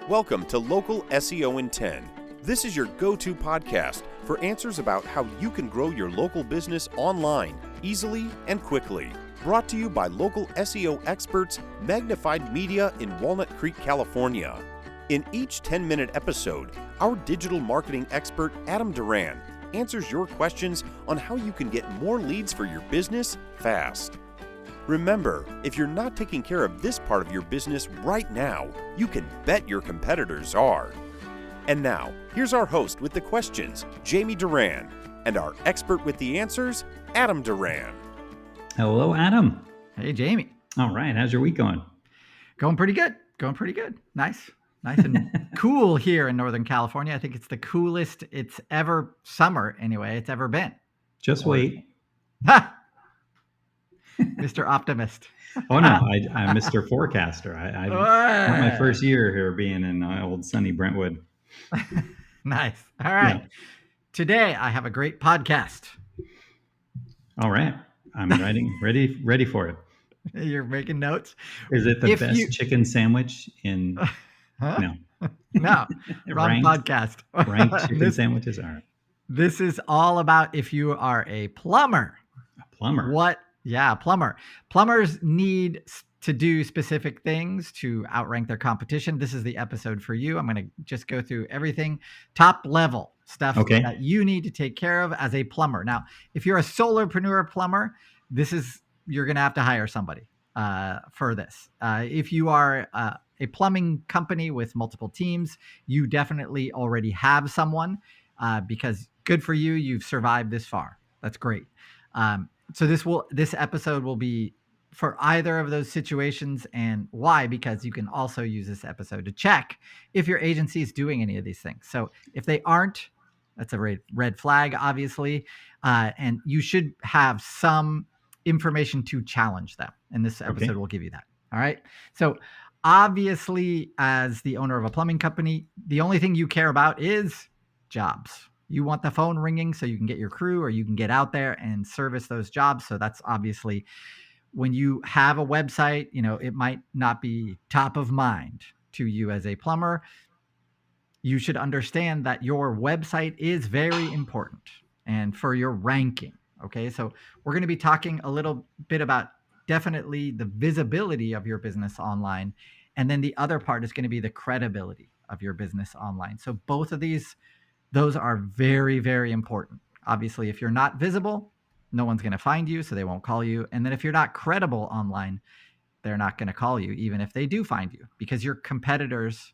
Welcome to Local SEO in 10. This is your go-to podcast for answers about how you can grow your local business online, easily and quickly. Brought to you by local SEO experts, Magnified Media in Walnut Creek, California. In each 10-minute episode, our digital marketing expert, Adam Duran, answers your questions on how you can get more leads for your business fast. Remember, if you're not taking care of this part of your business right now, you can bet your competitors are. And now, here's our host with the questions, Jamie Duran, and our expert with the answers, Adam Duran. Hello, Adam. Hey, Jamie. All right. How's your week going? Going pretty good. Nice and cool here in Northern California. I think it's the coolest it's ever summer anyway. It's ever been. Just wait. Ha! Mr. Optimist. Oh, no. I'm Mr. Forecaster. I got my first year here being in old sunny Brentwood. Nice. All right. Yeah. Today, I have a great podcast. All right. I'm ready for it. You're making notes? Is it the best chicken sandwich in... No. No. Wrong podcast. Ranked chicken sandwiches? All right. This is all about if you are a plumber. A plumber? What? Yeah, plumber. Plumbers need to do specific things to outrank their competition. This is the episode for you. I'm going to just go through everything, top level stuff that you need to take care of as a plumber. Now, if you're a solopreneur plumber, you're going to have to hire somebody for this. If you are a plumbing company with multiple teams, you definitely already have someone because good for you. You've survived this far. That's great. So this episode will be for either of those situations. And why? Because you can also use this episode to check if your agency is doing any of these things. So if they aren't, that's a red flag, obviously. And you should have some information to challenge them. And this episode will give you that. All right. So obviously, as the owner of a plumbing company, the only thing you care about is jobs. You want the phone ringing so you can get your crew or you can get out there and service those jobs. So that's obviously when you have a website, it might not be top of mind to you as a plumber. You should understand that your website is very important and for your ranking. Okay. So we're going to be talking a little bit about definitely the visibility of your business online. And then the other part is going to be the credibility of your business online. So both of those are very, very important. Obviously, if you're not visible, no one's going to find you, so they won't call you. And then if you're not credible online, they're not going to call you, even if they do find you, because your competitors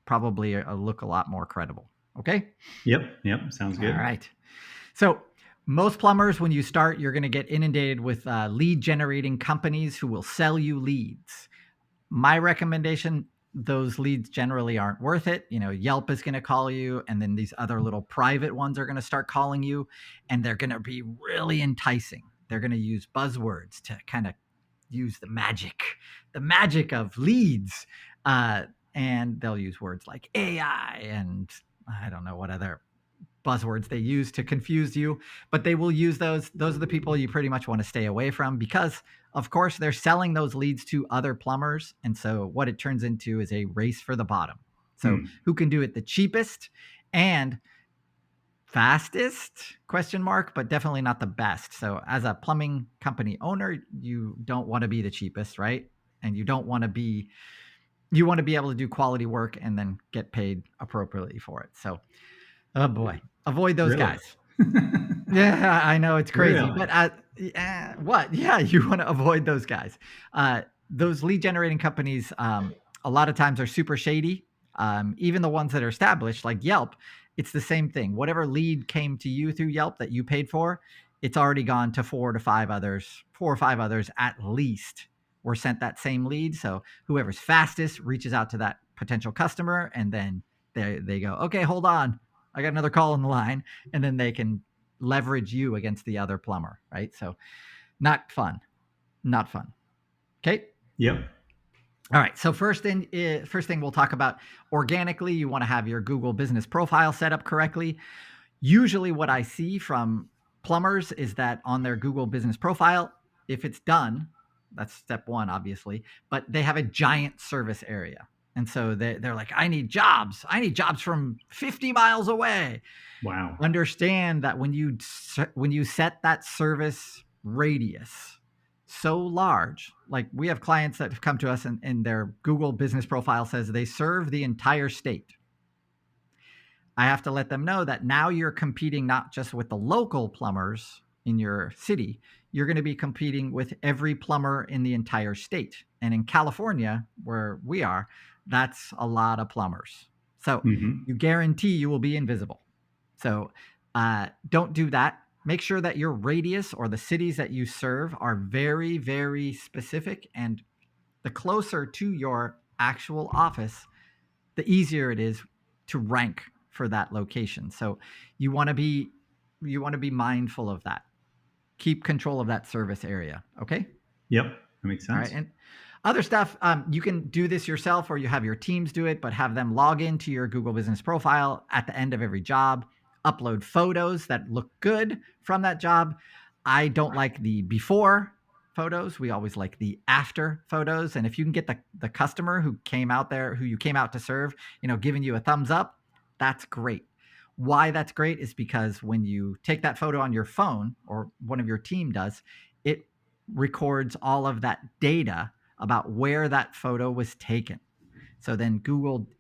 probably look a lot more credible. Okay? Yep. Sounds good. All right. So most plumbers, when you start, you're going to get inundated with lead generating companies who will sell you leads. My recommendation, those leads generally aren't worth it. Yelp is going to call you, and then these other little private ones are going to start calling you, and they're going to be really enticing. They're going to use buzzwords to kind of use the magic of leads. And they'll use words like AI and I don't know what other buzzwords they use to confuse you, but they will use those. Those are the people you pretty much want to stay away from because, of course, they're selling those leads to other plumbers. And so what it turns into is a race for the bottom. So who can do it the cheapest and fastest ? But definitely not the best. So as a plumbing company owner, you don't want to be the cheapest, right? And you want to be able to do quality work and then get paid appropriately for it. So, oh boy, avoid those guys. Yeah, I know it's crazy, but what? Yeah, you want to avoid those guys. Those lead generating companies, a lot of times are super shady. Even the ones that are established, like Yelp, it's the same thing. Whatever lead came to you through Yelp that you paid for, it's already gone to 4 or 5 others at least were sent that same lead. So whoever's fastest reaches out to that potential customer, and then they go, okay, hold on, I got another call on the line, and then they can leverage you against the other plumber, right? So not fun. Okay. Yep. All right. So first thing we'll talk about organically, you want to have your Google business profile set up correctly. Usually what I see from plumbers is that on their Google business profile, if it's done, that's step one, obviously, but they have a giant service area. And so they're like, I need jobs from 50 miles away. Wow. Understand that when you set that service radius so large, like we have clients that have come to us and their Google business profile says they serve the entire state. I have to let them know that now you're competing not just with the local plumbers in your city, you're going to be competing with every plumber in the entire state. And in California, where we are, that's a lot of plumbers. So you guarantee you will be invisible. So don't do that. Make sure that your radius or the cities that you serve are very, very specific. And the closer to your actual office, the easier it is to rank for that location. So you want to be mindful of that. Keep control of that service area. Okay. Yep, that makes sense. All right. And other stuff, you can do this yourself or you have your teams do it, but have them log into your Google business profile at the end of every job, upload photos that look good from that job. I don't like the before photos. We always like the after photos. And if you can get the customer who came out there, who you came out to serve, giving you a thumbs up, that's great. Why that's great is because when you take that photo on your phone or one of your team does, it records all of that data about where that photo was taken. So then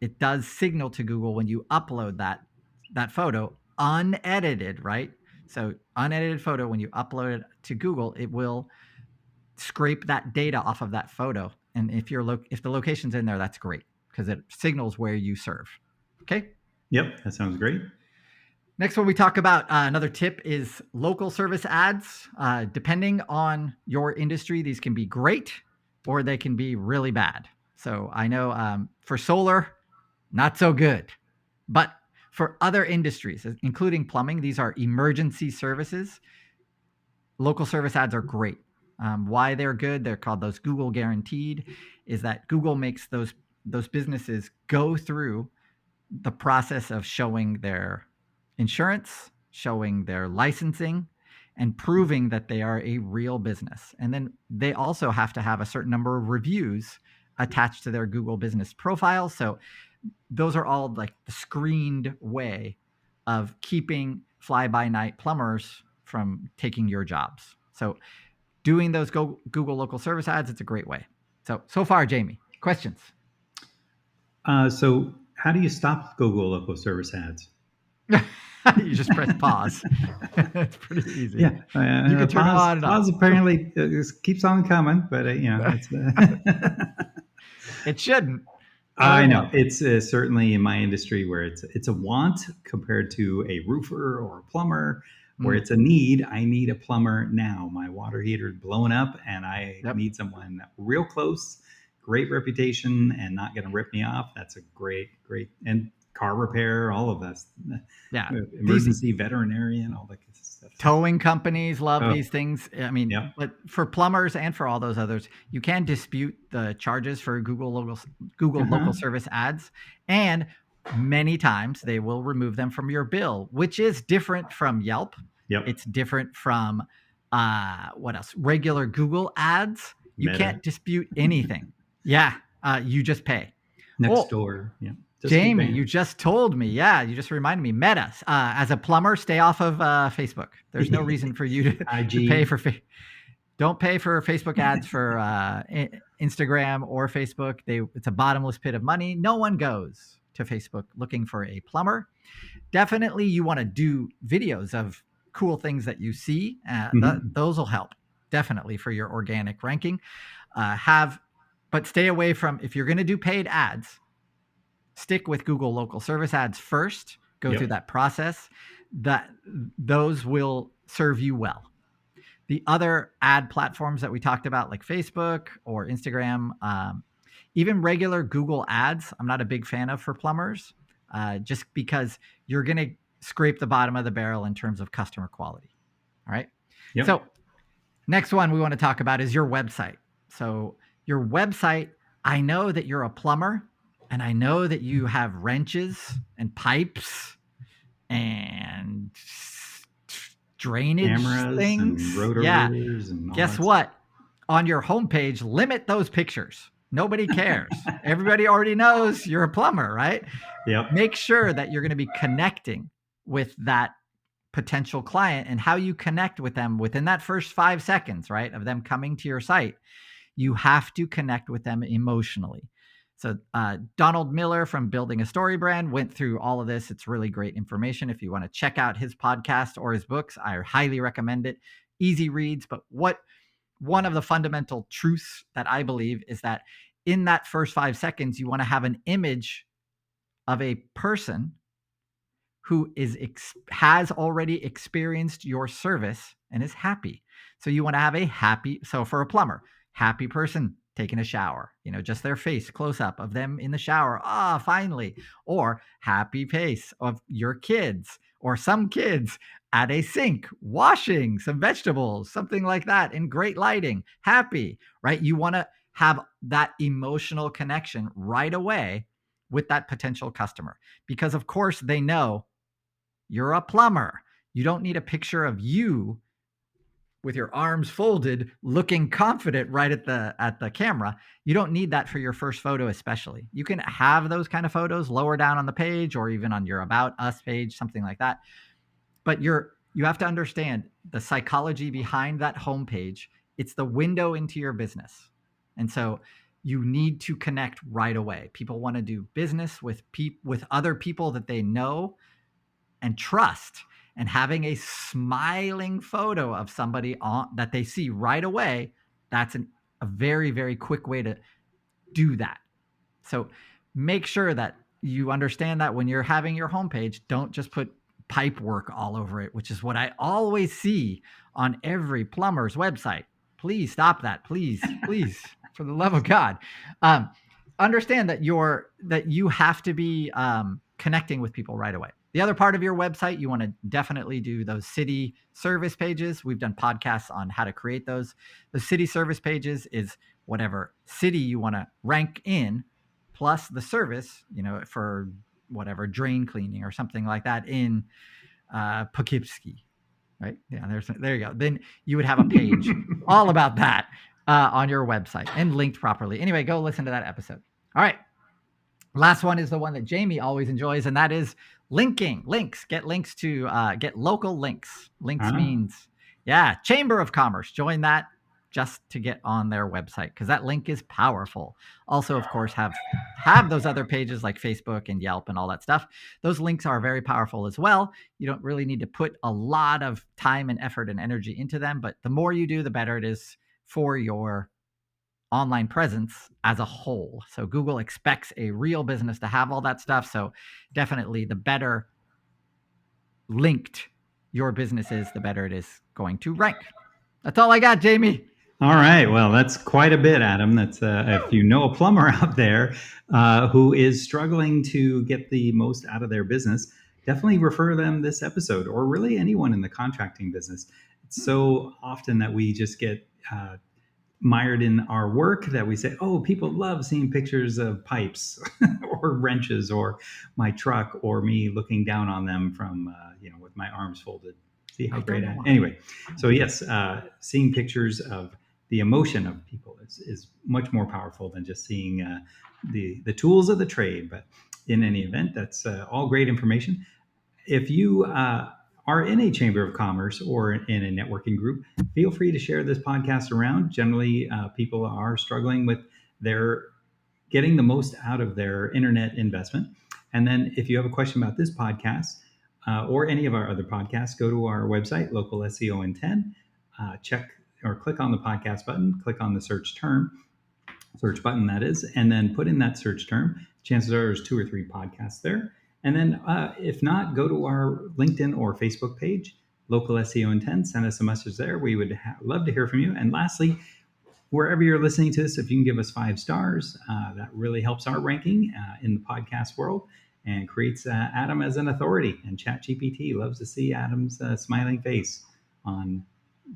it does signal to Google when you upload that photo unedited, right? So unedited photo, when you upload it to Google, it will scrape that data off of that photo. And if the location's in there, that's great because it signals where you serve. Okay. Yep. That sounds great. Next one we talk about, another tip is local service ads. Depending on your industry, these can be great or they can be really bad. So I know for solar, not so good. But for other industries, including plumbing, these are emergency services. Local service ads are great. Why they're good, they're called those Google guaranteed, is that Google makes those businesses go through the process of showing their insurance, showing their licensing, and proving that they are a real business. And then they also have to have a certain number of reviews attached to their Google business profile. So those are all like the screened way of keeping fly-by-night plumbers from taking your jobs. So doing those Google local service ads, it's a great way. So far, Jamie, questions? So how do you stop Google local service ads? You just press pause. It's pretty easy. Yeah, you can turn it on and off. Pause apparently keeps on coming, but it's it shouldn't. I know it's certainly in my industry where it's a want compared to a roofer or a plumber, where it's a need. I need a plumber now. My water heater is blowing up, and I need someone real close, great reputation, and not going to rip me off. That's a great, and car repair, all of that. Yeah, emergency veterinarian, all that stuff. Towing companies love these things. I mean, but for plumbers and for all those others, you can dispute the charges for Google local service ads, and many times they will remove them from your bill, which is different from Yelp. It's different from what else? Regular Google ads. You can't dispute anything. You just pay. Next door. Yeah. Jamie, you just told me. Yeah, you just reminded me. Meta, as a plumber, stay off of Facebook. There's no reason for you to pay for. Don't pay for Facebook ads for Instagram or Facebook. It's a bottomless pit of money. No one goes to Facebook looking for a plumber. Definitely, you want to do videos of cool things that you see. Those will help definitely for your organic ranking. But stay away from, if you're going to do paid ads, stick with Google local service ads first. Go through that process. Those will serve you well. The other ad platforms that we talked about, like Facebook or Instagram, even regular Google ads, I'm not a big fan of for plumbers, just because you're going to scrape the bottom of the barrel in terms of customer quality. All right. So next one we want to talk about is your website. So your website, I know that you're a plumber, and I know that you have wrenches and pipes and drainage cameras things. And rotors and all Guess what? On your homepage, limit those pictures. Nobody cares. Everybody already knows you're a plumber, right? Yep. Make sure that you're going to be connecting with that potential client, and how you connect with them within that first 5 seconds, right, of them coming to your site. You have to connect with them emotionally. So Donald Miller from Building a Story Brand went through all of this. It's really great information. If you want to check out his podcast or his books, I highly recommend it. Easy reads. But one of the fundamental truths that I believe is that in that first 5 seconds, you want to have an image of a person who has already experienced your service and is happy. So you want to have a happy, so for a plumber, happy person taking a shower, just their face close up of them in the shower. Finally. Or happy face of your kids or some kids at a sink, washing some vegetables, something like that, in great lighting, happy, right? You want to have that emotional connection right away with that potential customer, because of course they know you're a plumber. You don't need a picture of you with your arms folded, looking confident right at the camera. You don't need that for your first photo, especially. You can have those kind of photos lower down on the page or even on your About Us page, something like that. But you have to understand the psychology behind that homepage. It's the window into your business. And so you need to connect right away. People want to do business with other people that they know and trust, and having a smiling photo of somebody that they see right away, that's a very, very quick way to do that. So make sure that you understand that when you're having your homepage, don't just put pipe work all over it, which is what I always see on every plumber's website. Please stop that. Please, for the love of God. Understand that you have to be connecting with people right away. The other part of your website, you want to definitely do those city service pages. We've done podcasts on how to create those. The city service pages is whatever city you want to rank in, plus the service, for whatever drain cleaning or something like that in Poughkeepsie, right? Yeah, there you go. Then you would have a page all about that on your website and linked properly. Anyway, go listen to that episode. All right. Last one is the one that Jamie always enjoys, and that is links. Get links to get local links. Links means, Chamber of Commerce. Join that just to get on their website, because that link is powerful. Also, of course, have those other pages like Facebook and Yelp and all that stuff. Those links are very powerful as well. You don't really need to put a lot of time and effort and energy into them, but the more you do, the better it is for your online presence as a whole. So Google expects a real business to have all that stuff. So definitely the better linked your business is, the better it is going to rank. That's all I got, Jamie. All right. Well, that's quite a bit, Adam. That's if you know a plumber out there who is struggling to get the most out of their business, definitely refer them this episode, or really anyone in the contracting business. It's so often that we just get mired in our work that we say, oh, people love seeing pictures of pipes or wrenches or my truck or me looking down on them from, with my arms folded. See how great I am. Anyway, so yes, seeing pictures of the emotion of people is much more powerful than just seeing the tools of the trade. But in any event, that's all great information. If you are in a chamber of commerce or in a networking group, feel free to share this podcast around. Generally, people are struggling with their getting the most out of their internet investment. And then if you have a question about this podcast or any of our other podcasts, go to our website, Local SEO in 10, check or click on the podcast button, click on the search button that is, and then put in that search term. Chances are there's 2 or 3 podcasts there. And then if not, go to our LinkedIn or Facebook page, Local SEO in 10, send us a message there. We would love to hear from you. And lastly, wherever you're listening to this, if you can give us 5 stars, that really helps our ranking in the podcast world and creates Adam as an authority. And ChatGPT loves to see Adam's smiling face on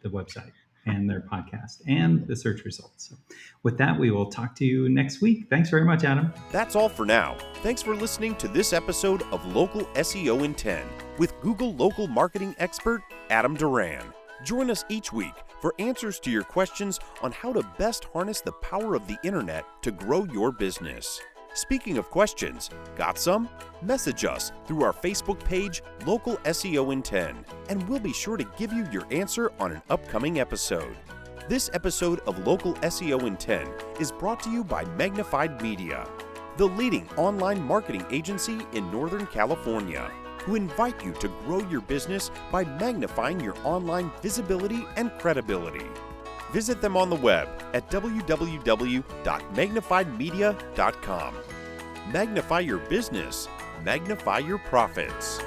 the website and their podcast and the search results. So with that, we will talk to you next week. Thanks very much, Adam. That's all for now. Thanks for listening to this episode of Local SEO in 10 with Google local marketing expert Adam Duran. Join us each week for answers to your questions on how to best harness the power of the internet to grow your business. Speaking of questions, got some? Message us through our Facebook page, Local SEO in 10, and we'll be sure to give you your answer on an upcoming episode. This episode of Local SEO in 10 is brought to you by Magnified Media, the leading online marketing agency in Northern California, who invite you to grow your business by magnifying your online visibility and credibility. Visit them on the web at www.magnifiedmedia.com. Magnify your business, magnify your profits.